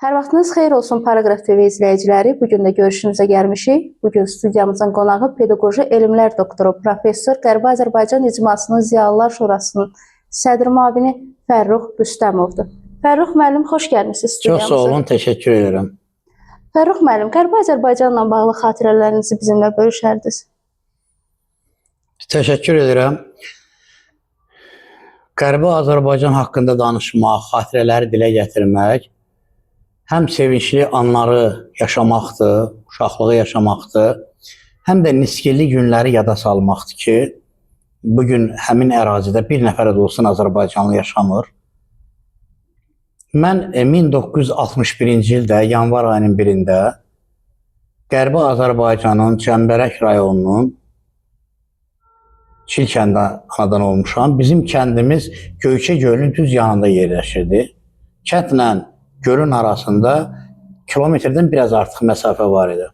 Hər vaxtınız xeyir olsun Paragraf TV izləyiciləri. Bugün də görüşünüzə gəlmişik. Bugün studiyamızın qonağı pedaqoji elmlər doktoru, professor, Qərbi Azərbaycan İcmasının Ziyalılar Şurasının sədr müavini Fərrux Rüstəmovdur. Fərrux müəllim, xoş gəlmisiniz studiyamıza. Çox sağ olun, təşəkkür edirəm. Fərrux müəllim, Qərbi Azərbaycanla bağlı xatirələrinizi bizimlə bölüşərdiniz. Təşəkkür edirəm. Qərbi Azərbaycan haqqında danışmaq, xatirələri dilə gətirmək həm sevincli anları yaşamaqdır, uşaqlığı yaşamaqdır, həm də nisgilli günləri yada salmaqdır ki, bugün həmin ərazidə bir nəfər də olsun Azərbaycanlı yaşamır. Mən 1961-ci ildə yanvar ayının birində Qərbi Azərbaycanın Cəmbərək rayonunun Çil kəndə anadan olmuşam. Bizim kəndimiz Göyçə gölünün düz yanında yerləşirdi. Kəndlə gölün arasında kilometrdən biraz artıq məsafə var idi.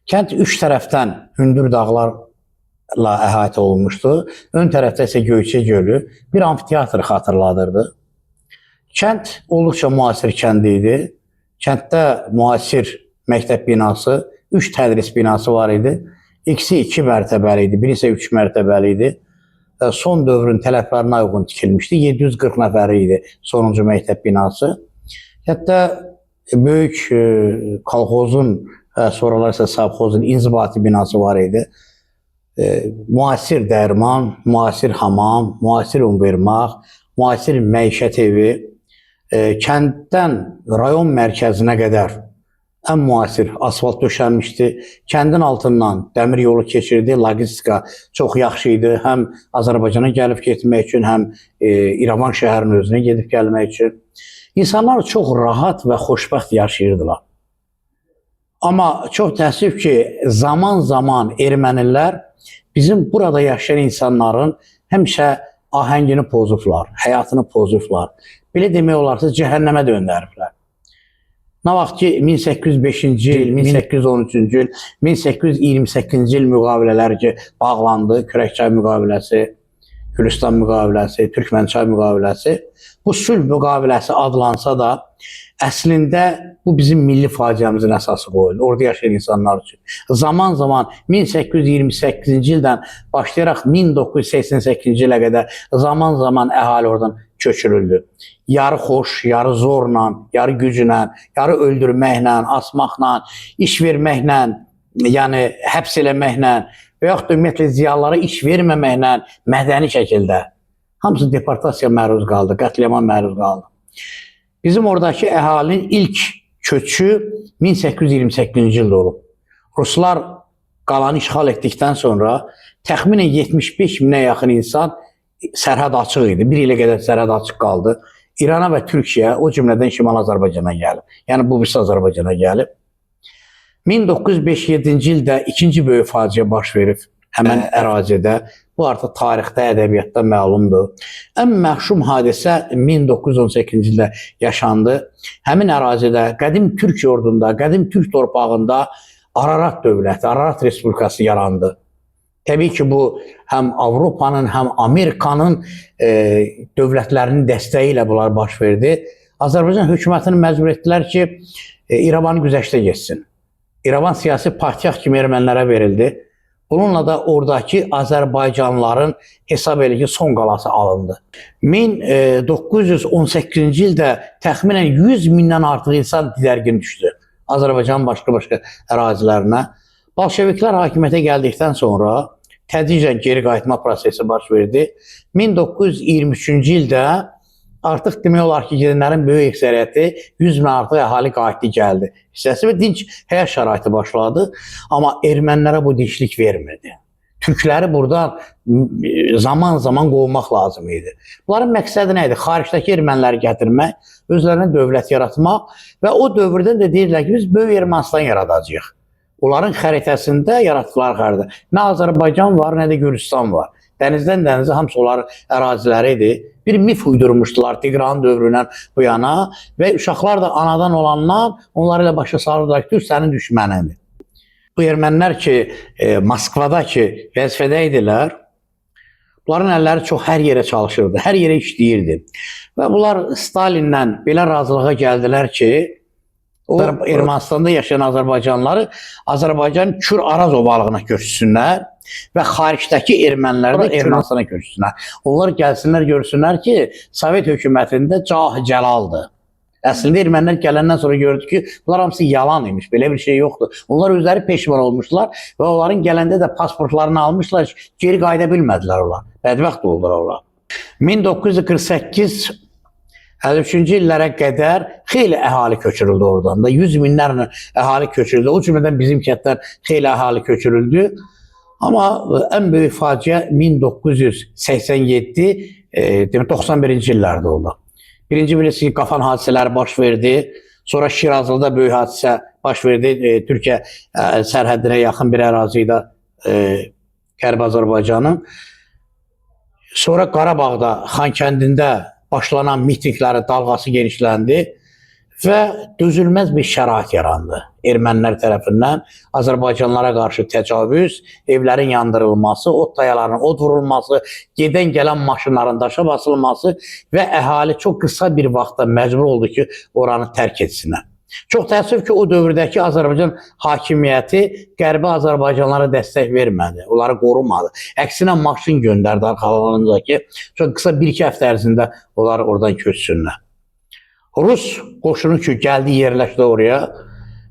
Kənd üç tərəfdən hündür dağlarla əhatə olunmuşdu. Ön tərəfdə isə Göyçə gölü bir amfiteatr xatırladırdı. Kənd olduqca müasir kənd idi. Kənddə müasir məktəb binası, 3 tədris binası var idi. İkisi 2 mərtəbəli idi, biri isə 3 mərtəbəli idi. Son dövrün tələblərinə uyğun tikilmişdi. 740 nəfəri idi sonuncu məktəb binası. Hətta böyük kolxozun, sonralar isə savxozun inzibati binası var idi. Müasir dərman, müasir hamam, müasir univermaq, müasir məişət evi, kənddən rayon mərkəzinə qədər ən müasir asfalt döşənmişdi. Kəndin altından dəmir yolu keçirdi. Logistika çox yaxşı idi. Həm Azərbaycana gəlib getmək üçün, həm İrəvan şəhərinin özünə gedib gəlmək üçün. İnsanlar çox rahat və xoşbəxt yaşayırdılar. Amma çox təəssüf ki, zaman-zaman ermənilər bizim burada yaşayan insanların həmişə ahəngini pozublar, həyatını pozublar. Belə demək olarsa, cəhənnəmə döndəriblər. Nə vaxt ki 1805-ci il, 1813-cü il, 1828-ci il müqavilələri ki bağlandı, Kürəkçay müqaviləsi, Gülüstan müqaviləsi, Türkmənçay müqaviləsi, bu sülh müqaviləsi adlansa da əslində bu bizim milli faciəmizin əsası qoyuldu, orada yaşayan insanlar üçün. Zaman-zaman 1828-ci ildən başlayaraq 1988-ci ilə qədər zaman-zaman əhali oradan köçürüldü. Yarı xoş, yarı zorla, yarı güclə, yarı öldürməklə, asmaqla, iş verməklə, yəni həbs eləməklə və yaxud da ümumiyyətlə ziyalılara iş verməməklə mədəni şəkildə hamısı deportasiya məruz qaldı, qətliama məruz qaldı. Bizim oradakı əhalinin ilk köçü 1828-ci ildə olub. Ruslar qalanı işğal etdikdən sonra təxminən 75 minə yaxın insan sərhəd açıq idi. Bir ilə qədər sərhəd açıq qaldı. İrana və Türkiyə, o cümlədən Şimal Azərbaycana gəlib. Yəni bu birisi Azərbaycana gəlib. 1957-ci ildə ikinci böyük faciə baş verib həmən ərazidə. Bu artıq tarixdə, ədəbiyyatda məlumdur. Ən məşhum hadisə 1918-ci ildə yaşandı. Həmin ərazidə qədim Türk yurdunda, qədim Türk torpağında Ararat dövləti, Ararat Respublikası yarandı. Təbii ki, bu həm Avropanın, həm Amerikanın dövlətlərinin dəstəyi ilə bunlar baş verdi. Azərbaycan hökumətini məcbur etdilər ki, İrəvanı güzəştə geçsin. İrəvan siyasi partiyaq kimi ermənilərə verildi. Bununla da oradakı Azərbaycanlıların hesab elə ki, son qalası alındı. 1918-ci ildə təxminən 100 mindən artıq insan didərgin düşdü Azərbaycanın başqa-başqa ərazilərinə. Bolşeviklər hakimiyyətə gəldikdən sonra tədricən geri qayıtma prosesi baş verdi. 1923-cü ildə artıq demək olar ki, gedənlərin böyük əksəriyyəti 100 min artıq əhali qayıtdı gəldi. Hissəsi və dinç həyat şəraiti başladı. Amma ermənilərə bu dinçlik vermirdi. Türkləri buradan zaman-zaman qovmaq lazım idi. Bunların məqsədi nə idi? Xaricdəki erməniləri gətirmək, özlərinə dövlət yaratmaq və o dövrdən də deyirlər ki, biz böyük Ermənistan yaradacağıq. Onların xəritəsində yaratdıqları xəritə. Nə Azərbaycan var, nə də Gürcistan var. Dənizdən dənizə hamısı onların əraziləri idi. Bir mif uydurmuşdular Tiqran dövründən bu yana və uşaqlar da anadan olanlar onları ilə başa salırlar ki, sənin düşmənindir. Bu ermənilər ki, Moskvada ki, vəzifədə idilər, bunların əlləri çox hər yerə çalışırdı, hər yerə işləyirdi. Və bunlar Stalinlə belə razılığa gəldilər ki, O Ermənistanda yaşayan Azərbaycanlıları Azərbaycan Kür-Araz ovalığına köçsünlər və xaricdəki ermənilər də Ermənistana köçsünlər. Onlar gəlsinlər, görsünlər ki, Sovet hökumətində cah-cəlaldır. Əslində ermənilər gələndən sonra gördü ki, bunlar hamısı yalan imiş, belə bir şey yoxdur. Onlar özləri peşman olmuşlar və onların gələndə də pasportlarını almışlar, geri qayıda bilmədilər onlar. Bədbəxt oldular onlar. 1948 53-cü illərə qədər xeyli əhali köçürüldü oradan da. 100 minlərlə əhali köçürüldü. O cümlədən bizim kənddən xeyli əhali köçürüldü. Amma ən böyük faciə 1987, 91-ci illərdə oldu. Birinci bilirsiniz ki, Qafan hadisələri baş verdi. Sonra Şirazlıda böyük hadisə baş verdi. Türkiyə sərhəddinə yaxın bir ərazidə Qərbi Azərbaycanın. Sonra Qarabağda, Xankəndində başlanan mitinglərin dalğası genişləndi və dözülməz bir şərait yarandı. Ermənilər tərəfindən Azərbaycanlılara qarşı təcavüz, evlərin yandırılması, ot dayalarının od vurulması, gedən gələn maşınların daşa basılması və əhali çox qısa bir vaxtda məcbur oldu ki, oranı tərk etsinlər. Çox təəssüf ki, o dövrdəki Azərbaycan hakimiyyəti Qərbi Azərbaycanlara dəstək vermədi, onları qorumadı. Əksinə maşın göndərdi arxalarında ki, çox qısa 1-2 həftə ərzində onlar oradan köçsünlər. Rus qoşunu ki, gəldi, yerləşdi oraya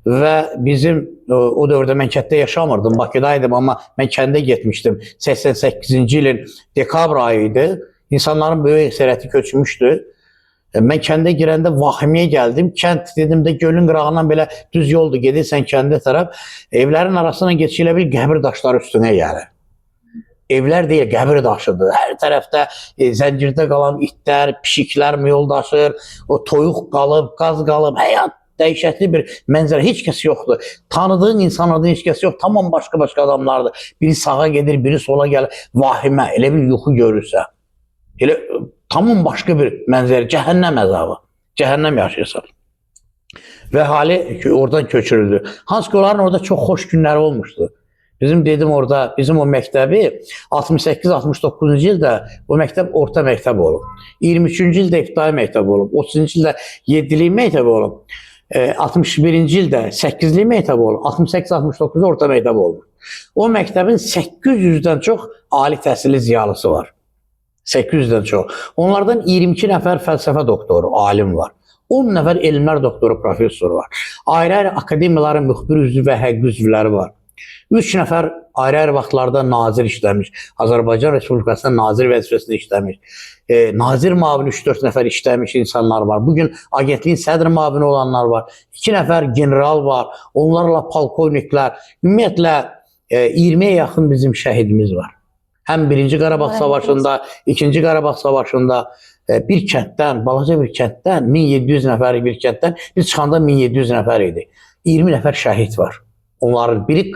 və bizim o dövrdə mən kənddə yaşamırdım, Bakıdaydım, amma mən kəndə getmişdim. 88-ci ilin dekabr ayı idi, insanların böyük əksəriyyəti köçmüşdü. Mən kəndə girəndə vahimiyə gəldim. Kənd dedim də gölün qırağından belə düz yoldur, gedirsən kəndə tərəf. Evlərin arasından geçilə bir qəbir daşları üstünə gəlir. Evlər deyil, qəbir daşıdır. Hər tərəfdə zəncirdə qalan itlər, pişiklər yoldaşır, o toyuq qalıb, qaz qalıb, həyat dəhşətli bir mənzərə. Heç kəs yoxdur. Tanıdığın insanlardan heç kəs yox. Tamam başqa-başqa adamlardır. Biri sağa gedir, biri sola gəlir. Vahimə, elə bir yuxu görürsə. Elə tamam başqa bir mənzərə, cəhənnəm əzabı, cəhənnəm yaşayırsan. Və əhali oradan köçürüldü. Hansı ki, onların orada çox xoş günləri olmuşdu. Bizim dedim orada, bizim o məktəbi 68-69-cu ildə o məktəb orta məktəb olub. 23-cü ildə ibtidai məktəb olub. 30-cu ildə 7-lik məktəb olub. 61-ci ildə 8-lik məktəb olub. 68-69-da orta məktəb olub. O məktəbin 800-dən çox ali təhsilli ziyalısı var. 800-dən çox. Onlardan 22 nəfər fəlsəfə doktoru, alim var. 10 nəfər elmlər doktoru, professor var. Ayrı-ayrı akademiyaların müxbir üzvü və həqiqi üzvləri var. 3 nəfər ayrı-ayrı vaxtlarda nazir işləmiş. Azərbaycan Respublikasında nazir vəzifəsində işləmiş. Nazir müavini 3-4 nəfər işləmiş insanlar var. Bugün agentliyin sədr müavini olanlar var. 2 nəfər general var. Onlarla polkovniklər. Ümumiyyətlə 20-yə yaxın bizim şəhidimiz var. Həm 1-ci Qarabağ Savaşında, 2-ci Qarabağ Savaşında bir kənddən, balaca bir kənddən, 1700 nəfərlik bir kənddən biz çıxanda 1700 nəfər idi. 20 nəfər şəhid var. Onların biri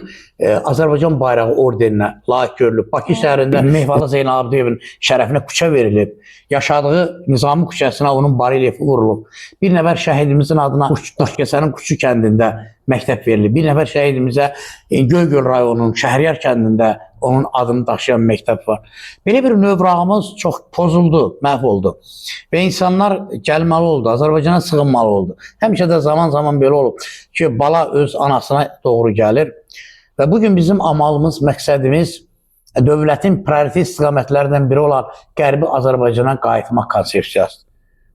Azərbaycan bayrağı ordeninə layiq görülüb. Bakı şəhərində Mehvala Zeynalabdiyevin şərəfinə küçə verilib. Yaşadığı Nizami küçəsinə onun barelyefi vurulub. Bir nəfər şəhidimizin adına Daşkəsənin Küçü kəndində məktəb verilib. Bir nəfər şəhidimizə Göygöl rayonunun Şəhriyar kəndində onun adını daşıyan məktəb var. Belə bir növrağımız çox pozuldu, məhv oldu. Və insanlar gəlməli oldu, Azərbaycana sığınmalı oldu. Həmişə də zaman-zaman belə olub ki, bala öz anasına doğru gəlir. Və bugün bizim amalımız, məqsədimiz dövlətin prioritet istiqamətlərindən biri olan Qərbi Azərbaycana qayıtmaq konsepsiyasıdır.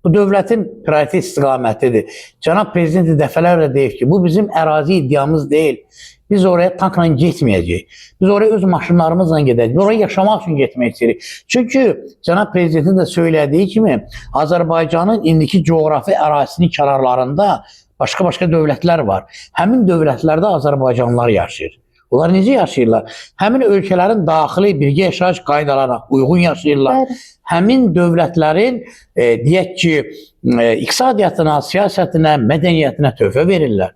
Bu dövlətin prioritet istiqamətidir. Cənab Prezident dəfələrlə deyib ki, bu bizim ərazi iddiamız deyil. Biz oraya tankla getməyəcəyik. Biz oraya öz maşınlarımızla gedəcəyik. Biz oraya yaşamaq üçün getmək istəyirik. Çünki Cənab Prezidentin də söylediyi kimi Azərbaycanın indiki coğrafi ərazisinin kənarlarında başqa-başqa dövlətlər var. Həmin dövlətlərdə Azərbaycanlılar yaşayır. Onlar necə yaşayırlar? Həmin ölkələrin daxili birgə yaşayış qaydalarına uyğun yaşayırlar. Həmin dövlətlərin deyək ki, iqtisadiyyatına, siyasətinə, mədəniyyətinə töhfə verirlər.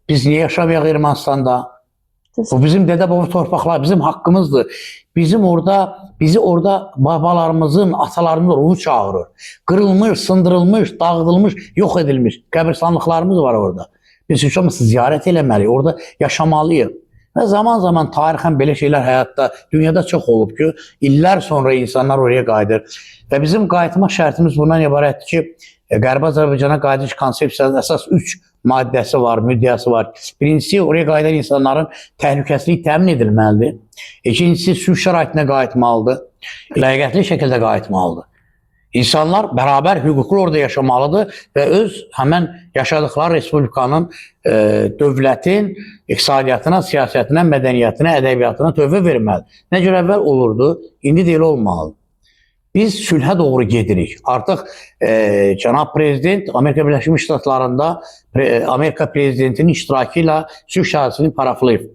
Biz niyə yaşamayaq Ermənistanda? Bu bizim dədə-baba torpaqlar, bizim haqqımızdır. Bizi orada babalarımızın, atalarımızın ruhu çağırır. Qırılmış, sındırılmış, dağıdılmış, yox edilmiş qəbirstanlıqlarımız var orada. Biz heç olmasa ziyarət eləməliyik, orada yaşamalıyıq. Və zaman-zaman tarixən belə şeylər həyatda, dünyada çox olub ki, illər sonra insanlar oraya qayıdır. Və bizim qayıtmaq şərtimiz bundan ibarətdir ki, Qərbi Azərbaycana qayıdış konsepsiyasının əsas 3 maddəsi var, müddəası var. Birincisi, oraya qayıdan insanların təhlükəsizliyi təmin edilməlidir. İkincisi, sülh şəraitinə qayıtmalıdır. Ləyaqətli şəkildə qayıtmalıdır. İnsanlar bərabər hüquqlu orada yaşamalıdır və öz həmən yaşadıkları respublikanın, dövlətin iqtisadiyyatına, siyasətinə, mədəniyyətinə, ədəbiyyatına tövbə verməlidir. Nə cür əvvəl olurdu, indi də elə olmalıdır. Biz sülhə doğru gedirik. Artıq cənab prezident Amerika Birləşmiş Ştatlarında Amerika prezidentinin iştirakı ilə sülh sazişini paraflayıb.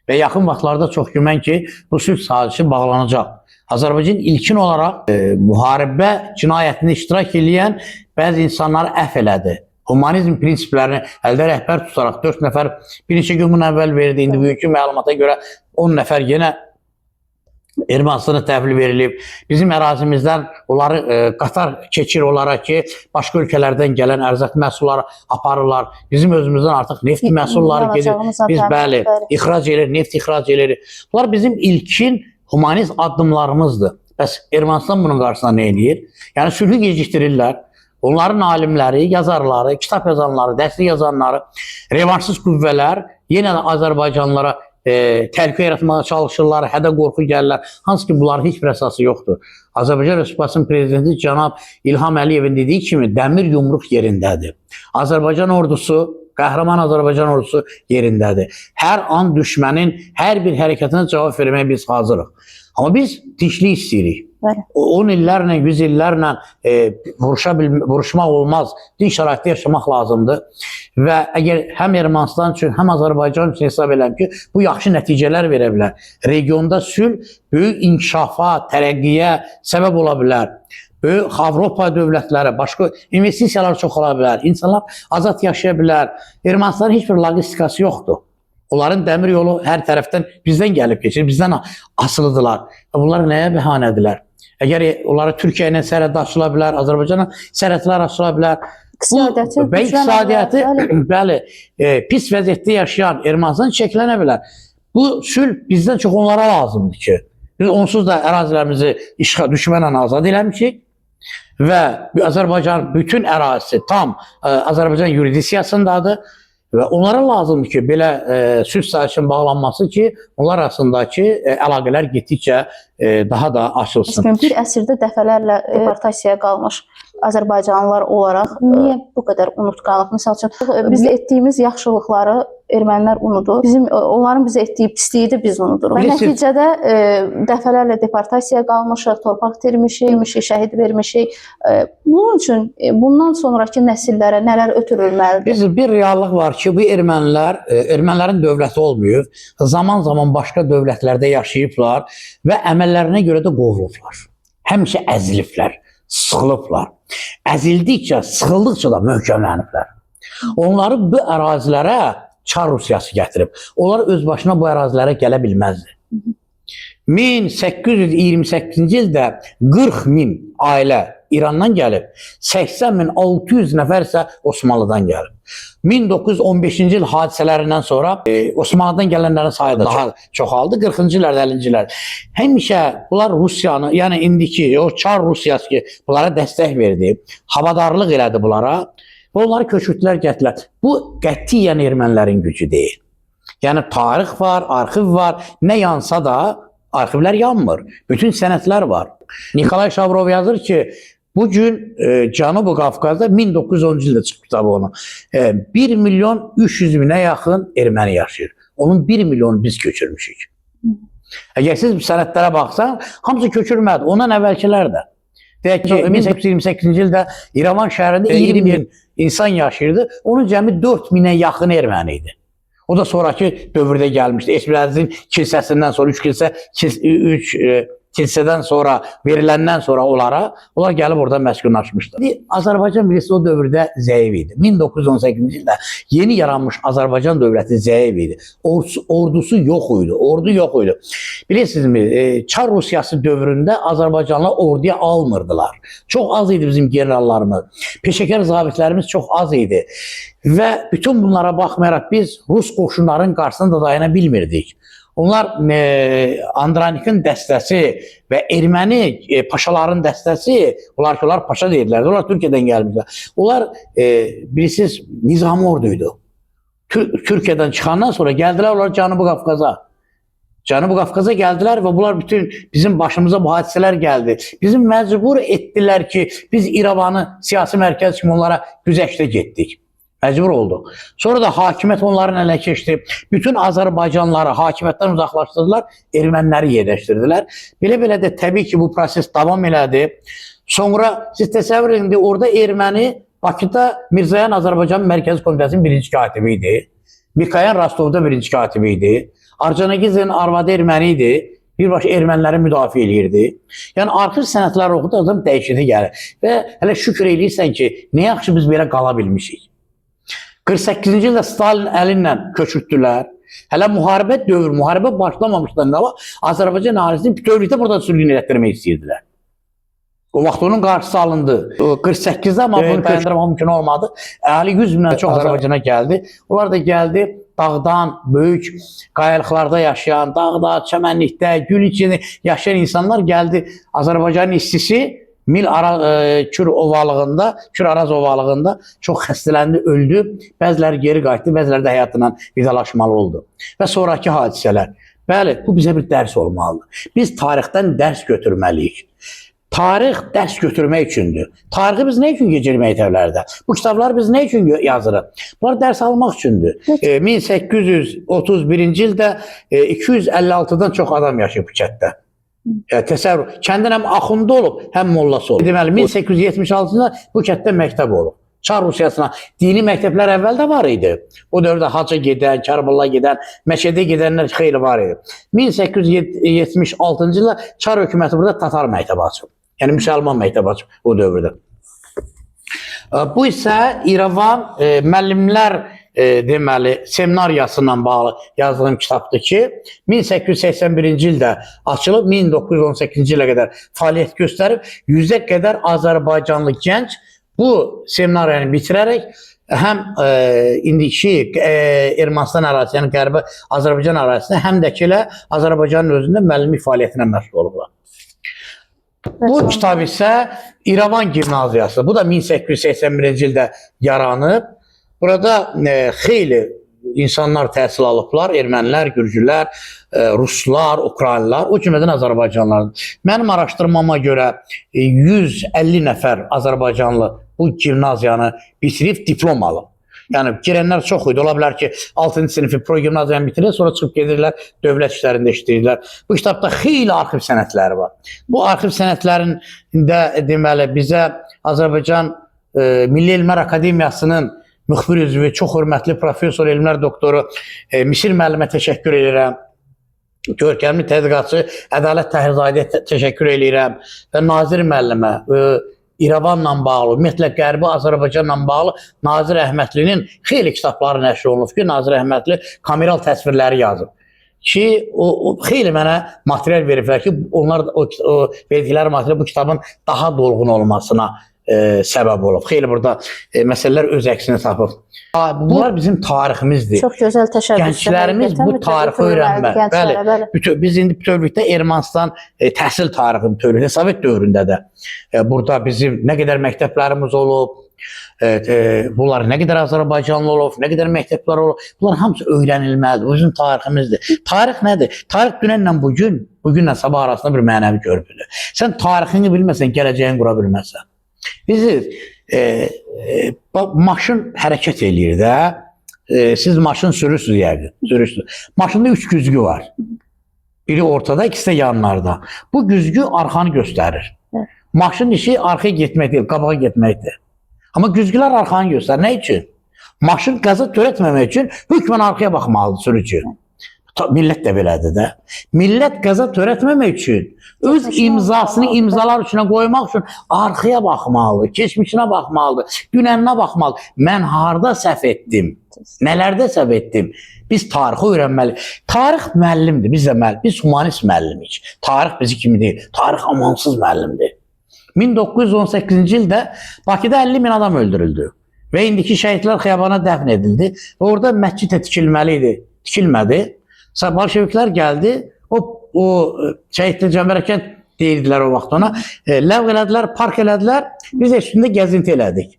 Və yaxın vaxtlarda çox güman ki, bu sülh sazişi bağlanacaq. Azərbaycan ilkin olaraq müharibə cinayətində iştirak edən bəzi insanları əfv elədi. Humanizm prinsiplərini əldə rəhbər tutaraq 4 nəfər bir neçə gün bunun əvvəl verdi. İndi bugünkü məlumata görə 10 nəfər yenə Ermənistana təhvil verilib. Bizim ərazimizdən onları qatar keçir olaraq ki, başqa ölkələrdən gələn ərzaq məhsulları aparırlar. Bizim özümüzdən artıq neft məhsulları gedir. Biz bəli, ixrac edirik, neft ixrac edirik. Bunlar bizim ilkin humanist addımlarımızdır. Bəs Ermənistan bunun qarşısında nə edir? Yəni sülhü gecikdirirlər. Onların alimləri, yazarları, kitab yazanları, dərslik yazanları, revanşsız qüvvələr yenə də Azərbaycanlılara təhlükə yaratmağa çalışırlar, hədə qorxu gəlirlər. Hansı ki, bunların heç bir əsası yoxdur. Azərbaycan Respublikasının prezidenti cənab İlham Əliyevin dediyi kimi dəmir yumruq yerindədir. Azərbaycan ordusu, qəhrəman Azərbaycan ordusu yerindədir. Hər an düşmənin hər bir hərəkətinə cavab verməyə biz hazırıq. Amma biz dinçlik istəyirik. 10 illərlə, 100 illərlə vuruşmaq olmaz. Dinç şəraitdə yaşamaq lazımdır. Və əgər həm Ermənistan üçün, həm Azərbaycan üçün hesab edirəm ki, bu yaxşı nəticələr verə bilər. Regionda sülh böyük inkişafa, tərəqqiyə səbəb ola bilər. Böyük Avropa dövlətləri, başqa investisiyalar çox ola bilər. İnsanlar azad yaşaya bilər. Ermənistanın heç bir logistikası yoxdur. Onların dəmir yolu hər tərəfdən bizdən gəlib keçir, bizdən asılıdırlar. Bunlar nəyə bəhanədirlər? Əgər onlara Türkiyə ilə sərhəd açıla bilər, Azərbaycanla sərhədlər açıla bilər. İqtisadiyyatı bəli, pis vəziyyətdə yaşayan Ermənistan çəkilənə bilər. Bu sülh bizdən çox onlara lazımdır ki, biz onsuz da ərazilərimizi düşmənlə azad eləmişik və Azərbaycan bütün ərazisi tam Azərbaycan yurisdiksiyasındadır. Və onlara lazımdır ki, belə sülh sazişinin bağlanması ki, onlar arasındakı əlaqələr getdikcə daha da açılsın. Bir əsrdə dəfələrlə deportasiyaya qalmış Azərbaycanlılar olaraq niyə bu qədər unutqanlıq? Misal üçün, biz etdiyimiz yaxşılıqları ermənilər unudur. Onların bizə etdiyi pisliyi də biz unuduruq. Və nəticədə dəfələrlə deportasiyaya qalmışıq, torpaq itirmişik, şəhid vermişik. Bunun üçün bundan sonraki nəsillərə nələr ötürülməlidir? Bir reallıq var ki, bu ermənilərin dövləti olmayıb, zaman-zaman başqa dövlətlərdə yaşayıblar və əməllərinə görə də qovulublar. Həmişə əziliblər, sıxılıblar. Əzildikcə, sıxıldıqca da möhkəmləniblər. Onları bu ərazilərə Çar Rusiyası gətirib. Onlar öz başına bu ərazilərə gələ bilməzdi. 1828-ci ildə 40 min ailə İrandan gəlib, 80.600 nəfər isə Osmanlıdan gəlib. 1915-ci il hadisələrindən sonra Osmanlıdan gələnlərin sayı da daha çoxaldı. 40-cı illərdə, 50-ci illərdə. Həmişə bunlar Rusiyanı, yəni indiki o Çar Rusiyası ki, bunlara dəstək verdi, havadarlıq elədi bunlara və onları köçürtdülər, gətirdilər. Bu qətiyyən ermənilərin gücü deyil. Yəni tarix var, arxiv var, nə yansa da arxivlər yanmır. Bütün sənədlər var. Nikolay Şavrov yazır ki, bugün Cənubi Qafqazda 1910-cu ildə çıxıb kitabı onu. 1.300.000-ə yaxın erməni yaşayır. Onun 1 milyonu biz köçürmüşük. Əgər siz sənədlərə baxsan, hamısı köçürmədi. Ondan əvvəlkilər də. Deyək ki, 1828-ci ildə İrəvan şəhərində 20 min insan yaşayırdı. Onun cəmi 4.000-ə yaxın erməni idi. O da sonraki dövrdə gəlmişdi. Esbirəzin kilsəsindən sonra 3 kilsədən sonra veriləndən sonra onlar gəlib orada məskunlaşmışlar. Azərbaycan bilirsiniz o dövrdə zəif idi. 1918-ci ildə yeni yaranmış Azərbaycan dövləti zəif idi. Ordusu yox idi. Ordu yox idi. Bilirsinizmi, Çar Rusiyası dövründə Azərbaycanlılar orduya almırdılar. Çox az idi bizim generallarımız. Peşəkar zabitlərimiz çox az idi. Və bütün bunlara baxmayaraq biz Rus qoşunların qarşısında dayana bilmirdik. Onlar Andranik'in dəstəsi və erməni paşaların dəstəsi, onlar paşa deyirlər, onlar Türkiyədən gəlmişlər. Onlar bilirsiniz nizami orduydu. Türkiyədən çıxandan sonra gəldilər onlar Cənubi Qafqaza. Cənubi Qafqaza gəldilər və bunlar bütün bizim başımıza bu hadisələr gəldi. Bizi məcbur etdilər ki, biz İrəvanı siyasi mərkəz kimi onlara güzəştə getdik. Məcbur olduq. Sonra da hakimiyyət onların ələ keçdi. Bütün Azərbaycanlıları hakimiyyətdən uzaqlaşdırdılar, erməniləri yerləşdirdilər. Belə-belə də təbii ki, bu proses davam elədi. Sonra siz təsəvvür edin, orada erməni Bakıda Mirzayan Azərbaycan Mərkəzi Komitəsinin birinci katibi idi. Mikayan Rastovda birinci katibi idi. Arcanagizin arvadı erməni idi. Birbaşa erməniləri müdafiə edirdi. Yəni, arxiv sənədləri oxudu, adam dəyişikliyə gəlir. Və hələ şükür eləyirsən ki, nə yaxşı biz belə qala bilmişik. 48-ci ildə Stalin əlinlə köçürtdülər. Hələ müharibə başlamamışdan qabaq Azərbaycan əhalisini bütövlükdə burada sürgün etdirmək istəyirdilər. O vaxt onun qarşısı alındı. 48-də amma bunu dayandırmaq mümkün olmadı. Əhali 100 mindən çox Azərbaycana gəldi. Onlar da gəldi dağdan, böyük qayalıqlarda yaşayan, dağda, çəmənlikdə, gül içində yaşayan insanlar gəldi. Azərbaycanın istisi Kür Araz ovalığında çox xəstələndi, öldü. Bəziləri geri qayıtdı, bəziləri də həyatından vidalaşmalı oldu. Və sonraki hadisələr. Bəli, bu bizə bir dərs olmalıdır. Biz tarixdən dərs götürməliyik. Tarix dərs götürmək üçündür. Tarixi biz nə üçün gecir məktəblərdə? Bu kitabları biz nə üçün yazırıq? Bunlar dərs almaq üçündür. 1831-ci ildə 256-dan çox adam yaşayıb bu kənddə. Təsəvvür, kəndin həm axunda olub, həm mollası olub. Deməli, 1876-da bu kənddə məktəb olub. Çar Rusiyasına dini məktəblər əvvəldə var idi. O dövrdə Hacca gedən, Kərbala gedən, Məşədə gedənlər xeyli var idi. 1876-cı ildə Çar hökuməti burada Tatar məktəbi açıb. Yəni, müsəlman məktəbi açıb o dövrdə. Bu isə İrəvan müəllimlər deməli, seminariyasından bağlı yazdığım kitabdır ki, 1881-ci ildə açılıb, 1918-ci ilə qədər fəaliyyət göstərib, 100-ə qədər Azərbaycanlı gənc bu seminariyanı bitirərək həm indiki Ermənistan ərazisi, yəni Qərbi Azərbaycan ərazisində, həm də ki, Azərbaycanın özündə müəllimlik fəaliyyətinə məşğul olublar. Bu kitab isə İrəvan Gimnaziyası, bu da 1881-ci ildə yaranıb. Burada xeyli insanlar təhsil alıblar, ermənilər, gürcülər, ruslar, ukraynalılar, o cümlədən Azərbaycanlılardır. Mənim araşdırmama görə 150 nəfər Azərbaycanlı bu gimnaziyanı bitirib diplom alıb. Yəni, girənlər çox idi. Ola bilər ki, 6-cı sinifi pro-gimnaziyanı bitirir, sonra çıxıb gedirlər, dövlət işlərində işləyirlər. Bu kitabda xeyli arxiv sənədləri var. Bu arxiv sənədlərində deməli, bizə Azərbaycan Milli Elmlər Akademiyasının müxbir üzvü, çox hörmətli professor, elmlər doktoru Misir müəllimə təşəkkür edirəm. Görkəmli tədqiqatçı Ədalət Təhirzadəyə təşəkkür edirəm və Nazir müəllimə, İrəvanla bağlı, ümumiyyətlə Qərbi Azərbaycanla bağlı Nazir Əhmədlinin xeyli kitabları nəşr olunub ki, Nazir Əhmədli kameral təsvirləri yazıb. Ki, o xeyli mənə material veriblər ki, onlar o verdikləri material bu kitabın daha dolğun olmasına səbəb olub. Xeyli burada məsələlər öz əksini tapıb. Bunlar bizim tariximizdir. Çox gözəl təşəbbüslər. Gənclərimiz bu tarixi öyrənməli. Bəli, biz indi bütövlükdə Ermənistan təhsil tarixi bütövlükdə Sovet dövründə də burada bizim nə qədər məktəblərimiz olub, bunlar nə qədər Azərbaycanlı olub, nə qədər məktəblər olub, bunlar hamısı öyrənilməlidir. Bu bizim tariximizdir. Tarix nədir? Tarix dünənlə bugünlə sabah arasında bir mənəvi körpüdür. Sən tarixini bilməsən, gələcəyini qura bilməsən. Bizi maşın hərəkət eləyir də, siz maşın sürürsünüz yəqin. Maşında 3 güzgü var. Biri ortada, ikisi də yanlarda. Bu güzgü arxanı göstərir. Maşın işi arxaya getmək deyil, qabağa getməkdir. Amma güzgülər arxanı göstərir. Nə üçün? Maşın qəza törətməmək üçün hökmən arxaya baxmalıdır sürücü. Millət də belədir də. Millət qəza törətməmək üçün öz imzasını imzalar üçünə qoymaq üçün arxaya baxmalıdır, keçmişinə baxmalıdır, dünəninə baxmalıdır. Mən harada səhv etdim, nələrdə səhv etdim? Biz tarixi öyrənməliyik. Tarix müəllimdir, biz humanist müəllimik. Tarix bizi kimi deyil, tarix amansız müəllimdir. 1918-ci ildə Bakıda 50 min adam öldürüldü və indiki şəhidlər xiyabana dəfn edildi və orada məscid tikilməli idi, tikilmədi. Bolşeviklər gəldi, o şəhidli cəmhərəkət deyirdilər o vaxt ona. Ləğv elədilər, park elədilər. Biz üstündə gəzinti elədik.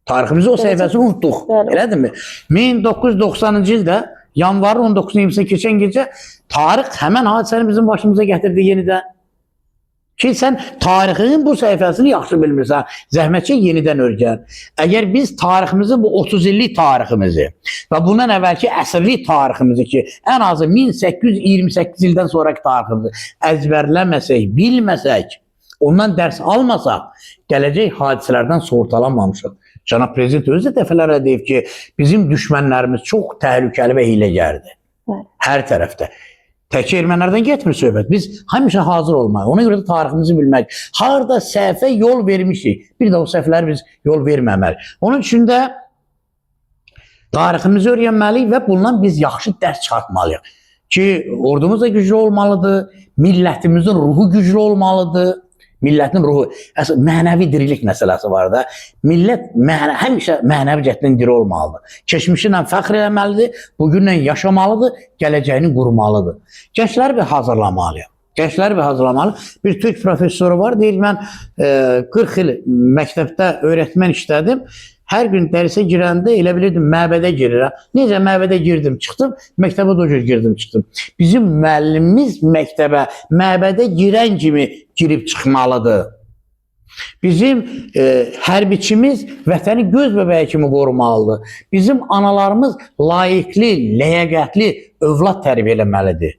Tariximizi o səhifəsini unutduq. Elədirmi? 1990-cı ildə yanvarın 19-20-sinə keçən gecə tarix həmən hadisəni bizim başımıza gətirdi yenidən. Ki sən tarixinin bu səhifəsini yaxşı bilmirsən, zəhmətçi yenidən öyrən. Əgər biz tariximizi, bu 30 illik tariximizi və bundan əvvəlki əsrlik tariximizi ki, ən azı 1828 ildən sonraki tariximizi əzbərləməsək, bilməsək, ondan dərs almasaq, gələcək hadisələrdən soğurtalanmamışıq. Cənab Prezident özü də dəfələrlə deyib ki, bizim düşmənlərimiz çox təhlükəli və hiləgərdir. Hər tərəfdə. Tək ermənilərdən getmir söhbət. Biz həmişə hazır olmalıyıq. Ona görə də tariximizi bilmək. Harada səhvə yol vermişik. Bir də o səhvləri biz yol verməməliyik. Onun üçün də tariximizi öyrənməliyik və bundan biz yaxşı dərs çıxartmalıyıq. Ki, ordumuz da güclü olmalıdır, millətimizin ruhu güclü olmalıdır. Millətin ruhu, mənəvi dirilik məsələsi var da. Millət həmişə mənəvi cəhətdən diri olmalıdır. Keçmişinlə fəxr eləməlidir, bugünlə yaşamalıdır, gələcəyini qurmalıdır. Gəncləri bir hazırlamalıyıq. Gəncləri bir hazırlamalıyıq. Bir Türk professoru var, deyir, mən 40 il məktəbdə öyrətmən işlədim. Hər gün dərsə girəndə elə bilirdim, məbədə girirəm. Necə məbədə girdim, çıxdım, məktəbə də o cür girdim, çıxdım. Bizim müəllimimiz məktəbə, məbədə girən kimi girib çıxmalıdır. Bizim hərbiçimiz vətəni göz bəbəyi kimi qorumalıdır. Bizim analarımız layiqli, ləyaqətli övlad tərbiyə eləməlidir.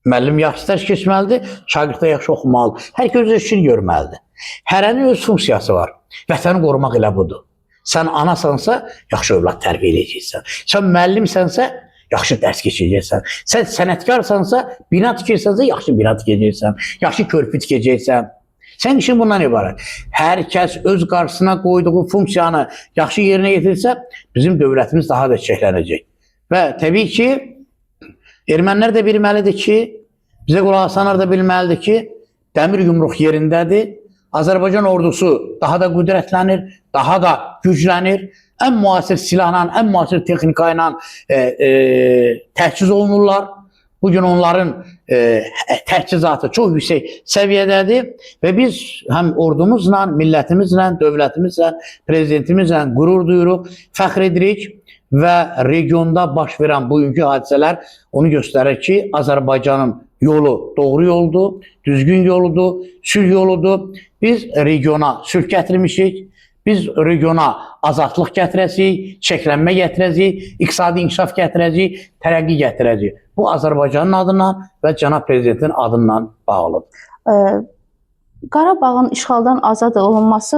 Müəllim yaxşı dərs keçməlidir, şagird də yaxşı oxumalıdır. Hər kəs öz işini görməlidir. Hərənin öz funksiyası var. Vətəni qorumaq elə budur. Sən anasansa, yaxşı övlad tərbiyə edəcəksən. Sən müəllimsənsə, yaxşı dərs keçəcəksən. Sən sənətkarsansa, bina tikirsənsə, yaxşı bina tikəcəksən. Yaxşı körpü tikəcəksən. Sən işin bundan ibarət. Hər kəs öz qarşısına qoyduğu funksiyanı yaxşı yerinə yetirsə, bizim dövlətimiz daha da çiçəklənəcək. Və təbii ki, ermənilər də bilməlidir ki, bizə qulaq asanlar da bilməlidir ki, dəmir yumruq yerindədir. Azərbaycan ordusu daha da qüdrətlənir, daha da güclənir. Ən müasir silahla, ən müasir texnika ilə təchiz olunurlar. Bugün onların təchizatı çox yüksək səviyyədədir və biz həm ordumuzla, millətimizlə, dövlətimizlə, prezidentimizlə qürur duyuruq, fəxr edirik və regionda baş verən bugünkü hadisələr onu göstərir ki, Azərbaycanın yolu doğru yoldur, düzgün yoludur, sülh yoludur. Biz regiona sülh gətirmişik, biz regiona azadlıq gətirəcəyik, çəklənmə gətirəcəyik, iqtisadi inkişaf gətirəcəyik, tərəqqi gətirəcəyik. Bu Azərbaycanın adından və cənab prezidentin adından bağlıdır. Qarabağın işğaldan azad olunması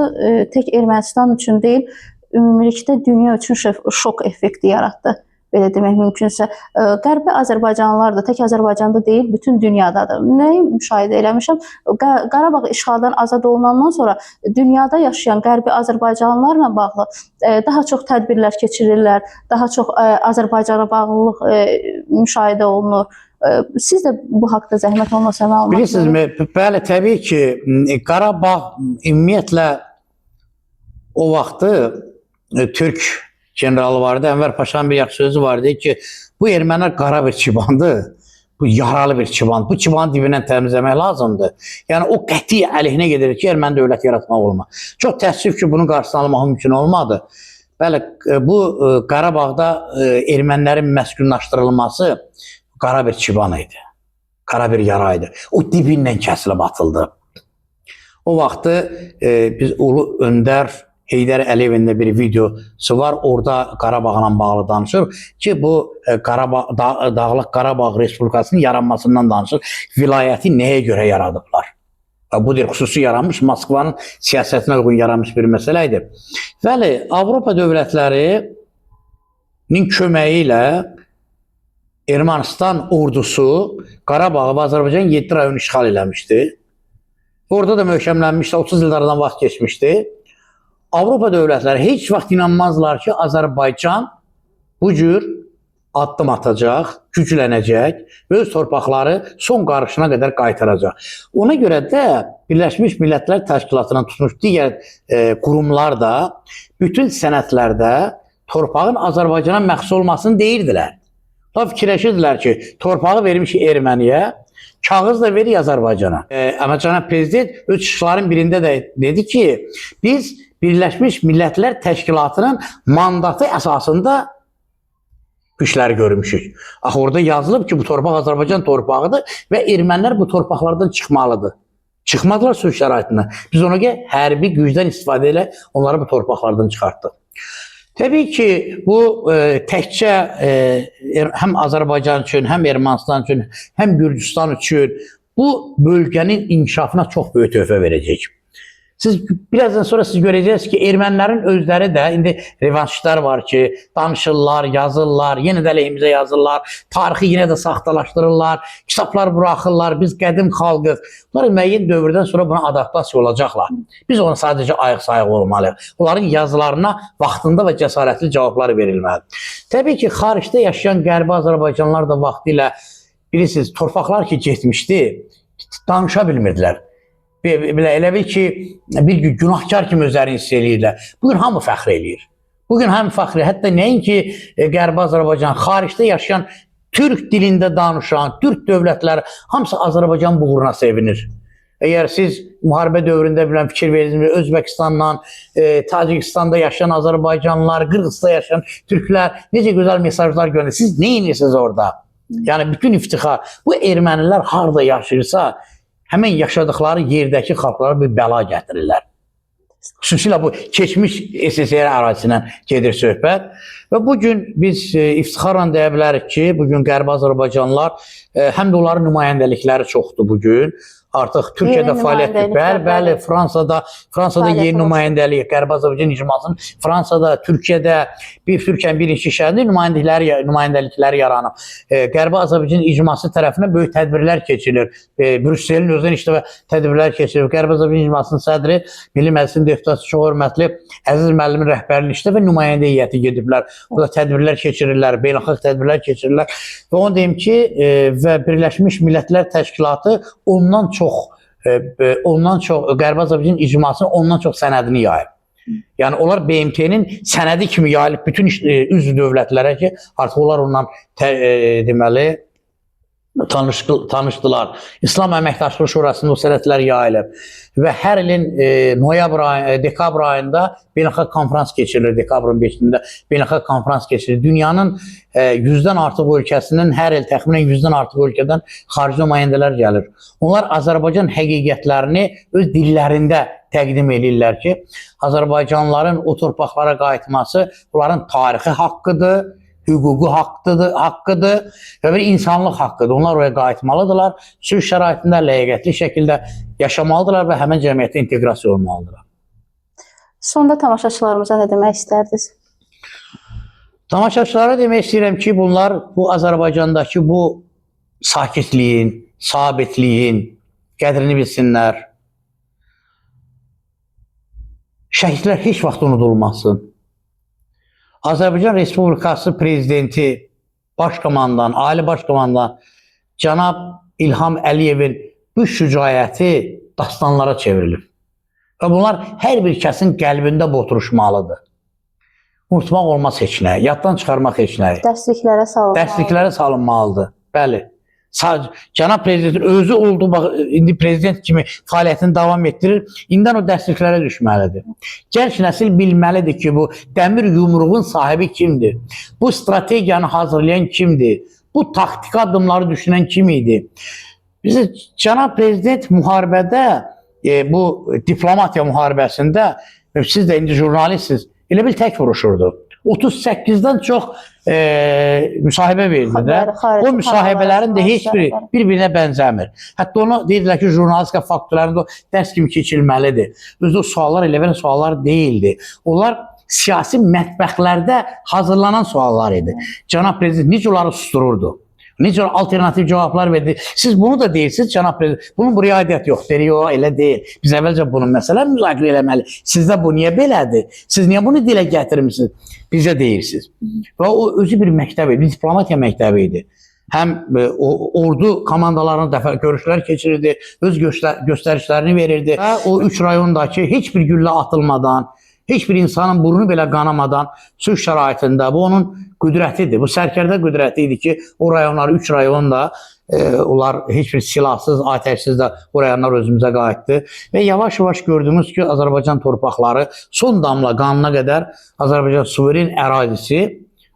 tək Ermənistan üçün deyil, ümumilikdə dünya üçün şok effekti yaratdı. Belə demək mümkünsə, Qərbi Azərbaycanlılar da tək Azərbaycanda deyil, bütün dünyadadır. Nəyi müşahidə eləmişəm? Qarabağ işğaldan azad olunandan sonra dünyada yaşayan Qərbi Azərbaycanlılarla bağlı daha çox tədbirlər keçirirlər, daha çox Azərbaycana bağlılıq müşahidə olunur. Siz də bu haqda zəhmət olmasa məlumat verin. Bilirsiniz, bəli, təbii ki, Qarabağ ümumiyyətlə o vaxtı Türk generalı vardı, Ənvər Paşanın bir yaxşı sözü vardı ki, bu ermənilər qara bir çıbandır, bu yaralı bir çıbandır, bu çıbanın dibindən təmizləmək lazımdır. Yəni, o qəti əleyhinə gedir ki, erməni dövlət yaratmaq olmaz. Çox təəssüf ki, bunun qarşısını almaq mümkün olmadı. Bəli, bu Qarabağda ermənilərin məskunlaşdırılması qara bir çıban idi, qara bir yara idi. O dibindən kəsilib atıldı. O vaxtı biz Ulu Öndər Heydər Əliyevin də bir videosu var. Orada Qarabağla bağlı danışır ki, bu Dağlıq Qarabağ Respublikasının yaranmasından danışır. Vilayəti nəyə görə yaradıblar? Bu bir xüsusi yaranmış, Moskvanın siyasətinə uyğun yaranmış bir məsələ idi. Bəli, Avropa dövlətlərinin köməyi ilə Ermənistan ordusu Qarabağı və Azərbaycan 7 rayon işğal eləmişdi. Orada da möhkəmlənmişdi, 30 illərdən vaxt geçmişdi. Avropa dövlətləri heç vaxt inanmazlar ki, Azərbaycan bu cür addım atacaq, güclənəcək və öz torpaqları son qarışına qədər qaytaracaq. Ona görə də Birləşmiş Millətlər Təşkilatından tutmuş digər qurumlar da bütün sənədlərdə torpağın Azərbaycana məxsus olmasını deyirdilər. Onlar fikirləşirdilər ki, torpağı vermiş Erməniyə, kağız da verir Azərbaycana. Amma cənab prezident öz çıxışların birində də dedi ki, biz Birləşmiş Millətlər Təşkilatının mandatı əsasında bu işləri görmüşük. Axı orada yazılıb ki, bu torpaq Azərbaycan torpağıdır və ermənilər bu torpaqlardan çıxmalıdır. Çıxmadılar sülh şəraitində. Biz ona görə hərbi gücdən istifadə ilə onları bu torpaqlardan çıxartdıq. Təbii ki, bu təkcə həm Azərbaycan üçün, həm Ermənistan üçün, həm Gürcüstan üçün bu bölgənin inkişafına çox böyük töhfə verəcək. Birazdan sonra siz görəcəksiniz ki, ermənilərin özləri də, indi revanşistlər var ki, danışırlar, yazırlar, yenə də əleyhimizə yazırlar, tarixi yenə də saxtalaşdırırlar, kitablar buraxırlar, biz qədim xalqıq. Bunlar müəyyən dövrdən sonra buna adaptasiya olacaqlar. Biz ona sadəcə ayıq-sayıq olmalıyıq. Onların yazılarına vaxtında və cəsarətli cavablar verilməlidir. Təbii ki, xaricdə yaşayan qərbi Azərbaycanlılar da vaxtilə, bilirsiniz, torpaqlar ki, getmişdi, danışa bilmirdilər. Elə bil ki, bir günahkar kimi özlərini hiss eləyirlər. Bugün hamı fəxr eləyir. Bugün hamı fəxr eləyir. Hətta nəinki Qərbi Azərbaycan, xaricdə yaşayan, türk dilində danışan, türk dövlətləri hamısı Azərbaycan uğruna sevinir. Əgər siz müharibə dövründə bilən fikir verirsiniz, Özbəkistanla, Tacikistanda yaşayan Azərbaycanlılar, Qırğızda yaşayan türklər necə gözəl mesajlar göndərir. Siz nə edirsiniz orada? Yəni, bütün iftixar. Bu ermənilər harada yaşayırsa, həmən yaşadıkları yerdəki xalqlara bir bəla gətirirlər. Xüsusilə bu keçmiş SSR ərazisindən gedir söhbət. Və bugün biz iftixarla deyə bilərik ki, bugün Qərbi Azərbaycanlılar, həm də onların nümayəndəlikləri çoxdur bugün. Artıq Türkiyədə fəaliyyət, bəli, Fransada yeni nümayəndəlik, Qərbi Azərbaycan icmasının Fransada, Türkiyədə, Türkiyənin bir neçə şəhərində nümayəndəlikləri yaranıb. Qərbi Azərbaycan icması tərəfindən böyük tədbirlər keçilir. Brüsselin özünün işdə tədbirlər keçirir. Qərbi Azərbaycan icmasının sədri, Milli Məclisin deputatı çox hörmətli Əziz müəllimin rəhbərliyi işdə və nümayəndə heyəti gediblər. Burada tədbirlər keçirirlər, beynəlxalq tədbirlər keçirirlər. Və onu deyim ki, və Birləşmiş Millətlər Təşkilatı ondan çox Qərbi Azərbaycan icmasının ondan çox sənədini yayıb. Yəni onlar BMT-nin sənədi kimi yayılıb bütün üzv dövlətlərə ki, artıq onlar ondan deməli tanışdılar. İslam Əməkdaşlığı Şurasının o sənədlər yayılıb və hər ilin dekabr ayında beynəlxalq konferans keçirilir. Dekabrın 5-də beynəlxalq konferans keçirilir. Dünyanın 100-dən artıq ölkəsinin hər il təxminən 100-dən artıq ölkədən xarici nümayəndələr gəlir. Onlar Azərbaycan həqiqətlərini öz dillərində təqdim edirlər ki, Azərbaycanlıların o torpaqlara qayıtması onların tarixi haqqıdır, hüquqi haqqıdır və bir insanlıq haqqıdır. Onlar oraya qayıtmalıdırlar, sülh şəraitində ləyaqətli şəkildə yaşamalıdırlar və həmən cəmiyyətə inteqrasiya olmalıdırlar. Sonda tamaşaçılarımıza nə demək istərdiniz? Tamaşaçılara demək istəyirəm ki, bunlar bu Azərbaycandakı bu sakitliyin, sabitliyin qədrini bilsinlər. Şəhidlər heç vaxt unudulmasın. Azərbaycan Respublikası Prezidenti, Başkomandan, Ali Başkomandan cənab İlham Əliyevin bu şücaəti dastanlara çevrilir. Və bunlar hər bir kəsin qəlbində oturuşmalıdır. Unutmaq olmaz heç nə, yaddan çıxarmaq heç nə. Dərsliklərə salınmalıdır. Bəli. Cənab Prezidentin özü oldu, indi prezident kimi fəaliyyətini davam etdirir. İndən o dərsliklərə düşməlidir. Gənc nəsil bilməlidir ki, bu dəmir yumruğun sahibi kimdir? Bu strategiyanı hazırlayan kimdir? Bu taktiki adımları düşünən kim idi? Bizi cənab prezident müharibədə, bu diplomatiya müharibəsində, siz də indi jurnalistsiniz, elə bil tək vuruşurdu. 38-dən çox müsahibə verdi də. O müsahibələrin də heç biri bir-birinə bənzəmir. Hətta onu deyirlər ki, jurnalistika faktörlərində dərs kimi keçilməlidir. Özü o suallar elə belə suallar deyildi. Onlar siyasi mətbəxlərdə hazırlanan suallar idi. Cənab prezident necə onları sustururdu? Necə alternativ cavablar verdi? Siz bunu da deyirsiniz, cənab prezident. Bunun buraya aidiyyəti yox. Deyir, yox, elə deyil. Biz əvvəlcə bunun məsələni müzakirə eləməli. Sizdə bu niyə belədir? Siz niyə bunu dilə gətirmişsiniz? Bizə deyirsiniz. Və o özü bir məktəb idi, bir diplomatiya məktəbi idi. Həm ordu komandalarına dəfə görüşlər keçirirdi, öz göstərişlərini verirdi. Və o 3 rayondakı heç bir güllə atılmadan, Heç bir insanın burnu belə qanamadan sülh şəraitində bu onun qüdrətidir. Bu sərkərdə qüdrəti idi ki, o rayonları 3 rayon da onlar heç bir silahsız, atəşsiz də o rayonlar özümüzə qayıtdı və yavaş-yavaş gördüyümüz ki, Azərbaycan torpaqları son damla qanına qədər Azərbaycan suveren ərazisi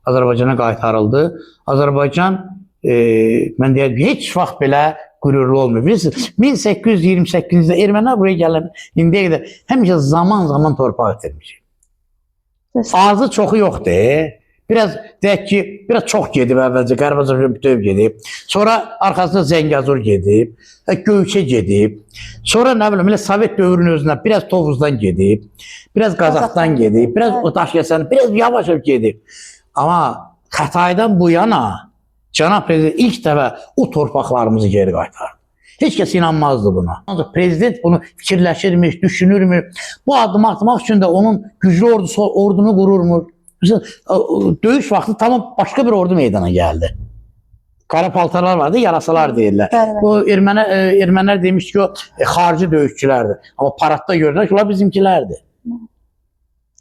Azərbaycana qaytarıldı. Azərbaycan mən deyirəm, heç vaxt belə qürurlu olmuyor. Bilirsiniz, 1828-də ermənilər buraya gələn indiyə qədər həmişə zaman torpaq itirmiş. Azı çoxu yoxdur. Biraz deyək ki, biraz çox gedib əvvəlcə, Qərb Azərbaycan bütöv gedib. Sonra arxasında Zəngəzur gedib, Göyçə gedib. Sonra nə bilim, Sovet dövrünün özündən biraz Tovuzdan gedib, biraz Qazaxdan gedib, biraz Daşkəsən, biraz yavaş-yavaş gedib. Amma Xətaydan bu yana Cənab Prezident ilk dəfə o torpaqlarımızı geri qaytardı. Heç kəs inanmazdı buna. Ancaq Prezident bunu fikirləşirmiş, düşünürmüş. Bu addımı atmaq üçün də onun güclü ordunu qururmuş. Döyüş vaxtı tamam başqa bir ordu meydana gəldi. Qara paltarlar vardı, yarasalar deyirlər. Bu ermənilər demiş ki, o xarici döyüşçülərdir. Amma paradda görürlər ki, onlar bizimkilərdir.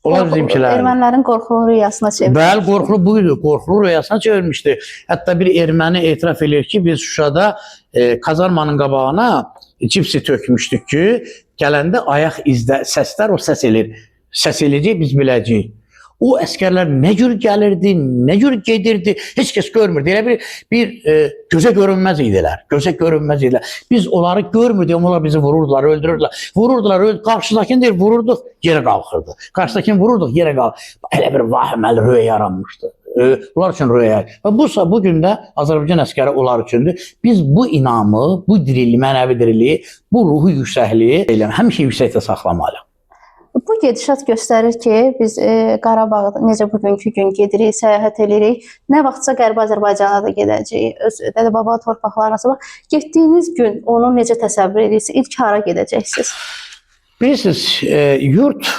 Onlar bizimkilərdir. Ermənilərin qorxulu rüyasına çevirmişdi. Bəli, qorxulu buydu. Qorxulu rüyasına çevirmişdi. Hətta bir erməni etiraf edir ki, biz Şuşada kazarmanın qabağına cipsi tökmüşdük ki, gələndə ayaq izdə səslər o səs elir. Səs eləyəcək, biz biləcəyik. O əskərlər nə cür gəlirdi, nə cür gedirdi, heç kəs görmürdü. Elə bir gözə görünməz idilər, gözə görünməz idilər. Biz onları görmürdük, onlar bizi vururdular, öldürürdülər. Vururdular, qarşıdakini deyir, vururduq, yerə qalxırdı. Qarşıdakini vururduq, yerə qalxırdı. Elə bir vahiməli rüya yaranmışdı. Onlar üçün rüya. Və bu gün də Azərbaycan əskəri onlar üçündür. Biz bu inamı, bu diriliyi, mənəvi diriliyi, bu ruhu yüksəkliyi həmişə yüksəkdə saxlamalıyıq. Bu gedişat göstərir ki, biz Qarabağda necə bugünkü gün gedirik, səyahət edirik, nə vaxtsa Qərbi Azərbaycana da gedəcəyik, öz dədə-baba torpaqlarına. Getdiyiniz gün onu necə təsəvvür edirsiniz? İlk hara gedəcəksiniz? Bilirsiniz, yurt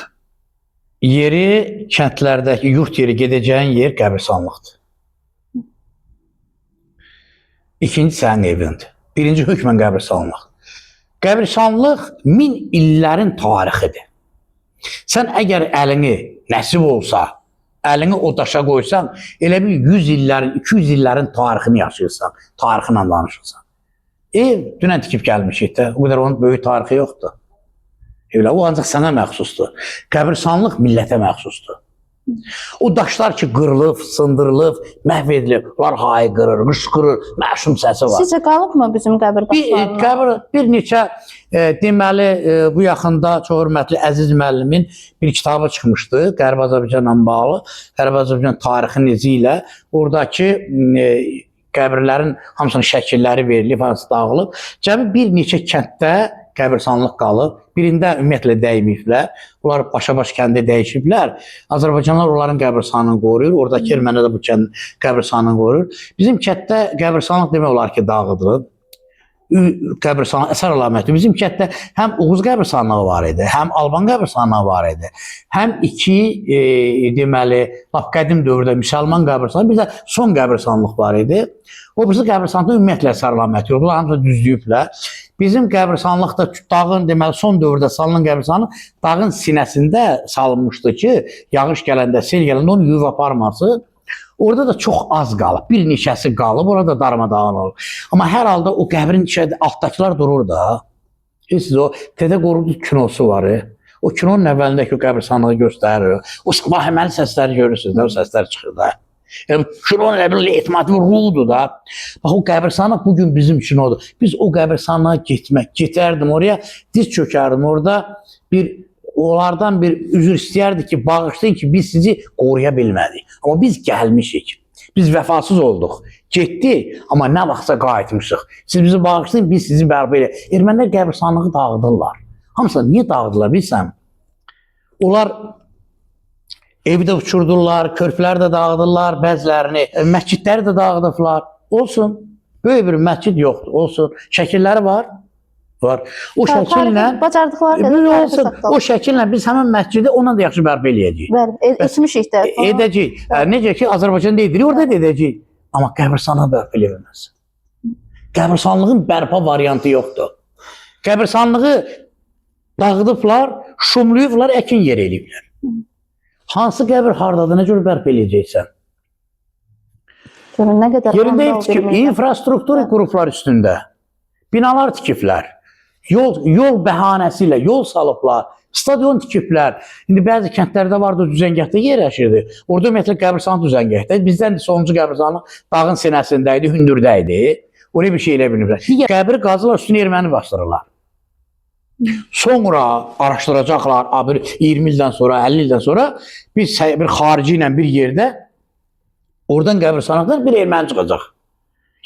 yeri, kəndlərdəki yurt yeri gedəcəyin yer qəbirstanlıqdır. İkinci sənin evindir. Birinci hökmən qəbirstanlıq. Qəbirstanlıq 1000 illərin tarixidir. Sən əgər əlini nəsib olsa, əlini o daşa qoysan, elə bir 100 illərin, 200 illərin tarixini yaşayırsan, tarixinlə danışırsan. Ev dünən tikib gəlmişik də, o qədər onun böyük tarixi yoxdur. O ancaq sənə məxsusdur. Qəbirstanlıq millətə məxsusdur. O daşlar ki, qırılıb, sındırılıb, məhv edilib, onlar hayqırır, qışqırır, məşum səsi var. Sizcə qalıbmı bizim qəbir daşlarına? Bir neçə, deməli, bu yaxında çox hörmətli Əziz müəllimin bir kitabı çıxmışdı, Qərbi Azərbaycanla bağlı, Qərbi Azərbaycan tarixi necə ilə, oradakı qəbirlərin hamısının şəkilləri verilib, hamısı dağılıb. Cəmi bir neçə kənddə qəbirstanlıq qalıb. Birində ümumiyyətlə dəyməyiblər. Onlar başa-baş kəndə dəyişiblər. Azərbaycanlılar onların qəbirstanlığını qoruyur. Oradakı ermənilər də bu qəbirstanlığını qoruyur. Bizim kənddə qəbirstanlıq demək olar ki, dağıdılıb. Qəbirstanlıq əsər əlaməti. Bizim kənddə həm Oğuz qəbirstanlığı var idi, həm Alban qəbirstanlığı var idi. Həm iki, deməli, lap qədim dövrdə müsəlman qəbirstanlığı, bir də son qəbirstanlıq var idi. O birisi qəbirstanlıqda ümumiyyətlə əsər əlaməti yoxdur. Hamısı düzdüyüblər. Bizim qəbirstanlıq da dağın, deməli, son dövrdə salınan qəbirstanlıq dağın sinəsində salınmışdı ki, yağış gələndə, sel gələndə onu yuyub aparması. Orada da çox az qalıb, bir neçəsi qalıb, orada darmadağın olur. Amma hər halda o qəbrin içəridə altdakılar durur da. Siz o Dədə Qorqud kinosu var. O kinonun əvvəlindəki o qəbirstanlığı göstərir. O vahiməli səsləri görürsünüz də, o səslər çıxır da. Yəni, kinonun elə bir etimatı ruhudur da. Bax, o qəbirstanlıq bugün bizim üçün odur. Biz o qəbirstanlığa getərdim oraya, diz çökərdim orada, onlardan bir üzr istəyərdik ki, bağışlayın ki, biz sizi qoruya bilmədik. Amma biz gəlmişik. Biz vəfasız olduq. Getdik, amma nə vaxtsa qayıtmışıq. Siz bizi bağışlayın, biz sizi bərpa elə. Ermənilər qəbirstanlığı dağıdırlar. Hamısı niyə dağıdırlar bilsəm? Onlar evdə uçurdurlar, körpülər də dağıdırlar, bəzilərini, məscidləri də dağıdıblar. Olsun, böyük bir məscid yoxdur, olsun. Şəkilləri var. O şəkillə, o şəkillə biz həmən məscidi ondan da yaxşı bərpa eləyəcəyik. Bəli, etmişik də. Edəcəyik. Necə ki, Azərbaycanda edirik, orada da edəcəyik. Amma qəbirstanlığı bərpa eləməz. Qəbirstanlığın bərpa variantı yoxdur. Qəbirstanlığı dağıdıblar, şumluyublar, əkin yer eləyiblər. Hansı qəbir hardadır, necə bərpa eləyəcəksən? Görün nə qədər Yerində ev vandal tikib, verməklə. infrastruktur qurublar üstündə. Binalar tikiblər. Yol bəhanəsi ilə yol salıblar. Stadion tikiblər. İndi bəzi kəndlərdə vardı, düzəngahda yerləşirdi. Orada ümumiyyətlə qəbirstanı düzəngahda. Bizdən də sonuncu qəbirstanı dağın sinəsində idi, hündürdə idi. Oraya bir şey elə bilmirlər. Digər qəbri qazılar, üstünə erməni bastırırlar. Sonra araşdıracaqlar, 20 ildən sonra, 50 ildən sonra biz bir xarici ilə bir yerdə oradan qəbirstanlıqdan bir erməni çıxacaq.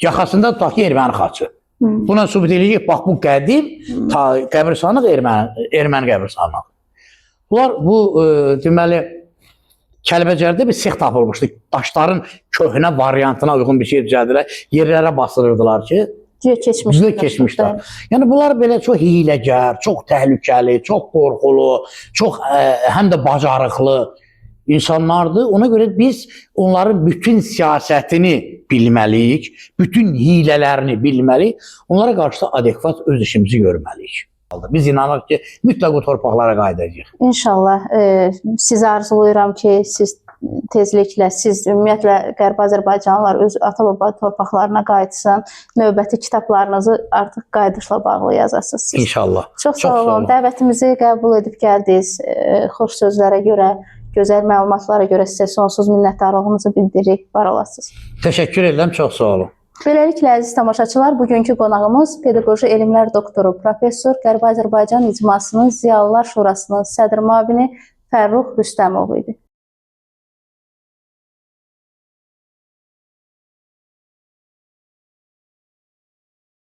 Yaxasında tutaq ki, erməni xaçı. Buna sübut edəcək, bax bu qədim qəbirstanlıq erməni qəbirstanlığı. Bunlar bu deməli Kəlbəcərdə bir sex tapılmışdı. Daşların köhnə variantına uyğun bir şey düzəldilər. Yerlərə basdırırdılar ki, Güya keçmişlər. Yəni bunlar belə çox hiyləgər, çox təhlükəli, çox qorxulu, çox həm də bacarıqlı insanlardır. Ona görə biz onların bütün siyasətini bilməliyik, bütün hilələrini bilməliyik. Onlara qarşı da adekvat öz işimizi görməliyik. Biz inanırıq ki, mütləq o torpaqlara qayıdacağıq. İnşallah. Sizə arzulayıram ki, siz tezliklə, siz ümumiyyətlə Qərbi Azərbaycanlılar öz ata-baba torpaqlarına qayıtsın. Növbəti kitablarınızı artıq qayıdışla bağlı yazasınız siz. İnşallah. Çox sağ olun. Dəvətimizi qəbul edib gəldiniz. Xoş sözlərə görə, gözəl məlumatlara görə sizə sonsuz minnətdarlığımızı bildiririk. Var olasınız. Təşəkkür edirəm, çox sağ olun. Beləliklə, əziz tamaşaçılar, bugünkü qonağımız Pedaqoji Elmlər doktoru, professor, Qərbi Azərbaycan İcmasının Ziyalılar Şurasının sədr müavini Fərrux Rüstəmov idi.